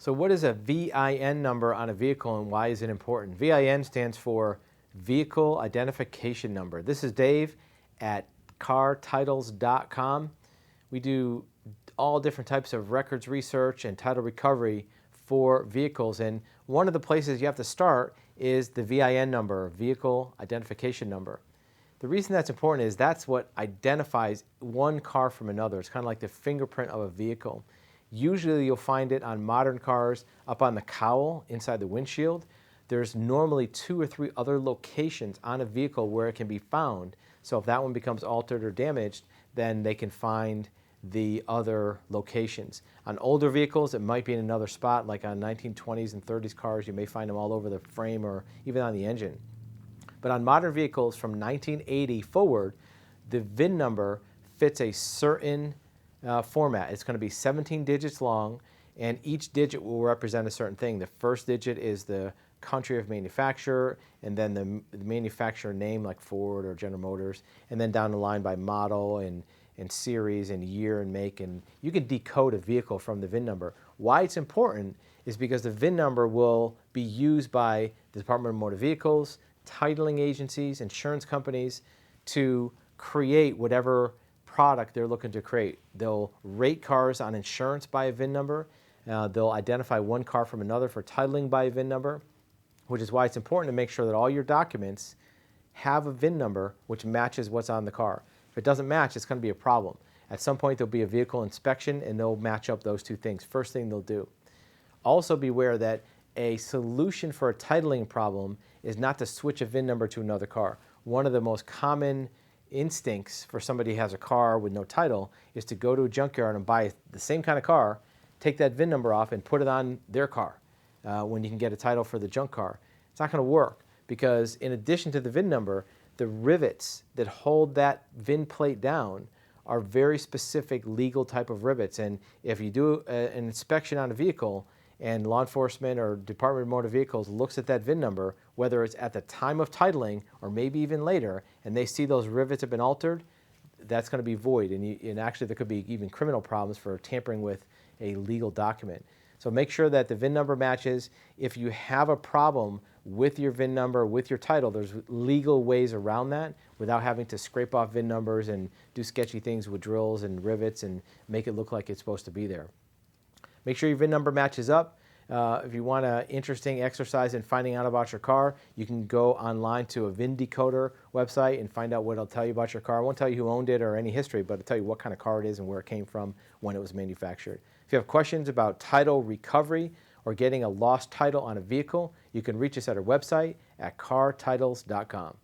So what is a VIN number on a vehicle and why is it important? VIN stands for Vehicle Identification Number. This is Dave at cartitles.com. We do all different types of records research and title recovery for vehicles, and one of the places you have to start is the VIN number, Vehicle Identification Number. The reason that's important is that's what identifies one car from another. It's kind of like the fingerprint of a vehicle. Usually you'll find it on modern cars up on the cowl inside the windshield. There's normally 2 or 3 other locations on a vehicle where it can be found. So if that one becomes altered or damaged, then they can find the other locations. On older vehicles, it might be in another spot, like on 1920s and 30s cars. You may find them all over the frame or even on the engine. But on modern vehicles from 1980 forward, the VIN number fits a certain format. It's going to be 17 digits long, and each digit will represent a certain thing. The first digit is the country of manufacturer, and then the manufacturer name like Ford or General Motors, and then down the line by model and series and year and make, and you can decode a vehicle from the VIN number. Why it's important is because the VIN number will be used by the Department of Motor Vehicles, titling agencies, insurance companies to create whatever product they're looking to create. They'll rate cars on insurance by a VIN number. They'll identify one car from another for titling by a VIN number, which is why it's important to make sure that all your documents have a VIN number which matches what's on the car. If it doesn't match, it's going to be a problem. At some point, there'll be a vehicle inspection, and they'll match up those two things. First thing they'll do. Also be aware that a solution for a titling problem is not to switch a VIN number to another car. One of the most common instincts for somebody who has a car with no title is to go to a junkyard and buy the same kind of car, take that VIN number off, and put it on their car when you can get a title for the junk car. It's not going to work because in addition to the VIN number, the rivets that hold that VIN plate down are very specific legal type of rivets. And if you do an inspection on a vehicle and law enforcement or Department of Motor Vehicles looks at that VIN number, whether it's at the time of titling or maybe even later, and they see those rivets have been altered, that's going to be void. And actually there could be even criminal problems for tampering with a legal document. So make sure that the VIN number matches. If you have a problem with your VIN number, with your title, there's legal ways around that without having to scrape off VIN numbers and do sketchy things with drills and rivets and make it look like it's supposed to be there. Make sure your VIN number matches up. If you want an interesting exercise in finding out about your car, you can go online to a VIN decoder website and find out what it'll tell you about your car. I won't tell you who owned it or any history, but it'll tell you what kind of car it is and where it came from, when it was manufactured. If you have questions about title recovery or getting a lost title on a vehicle, you can reach us at our website at cartitles.com.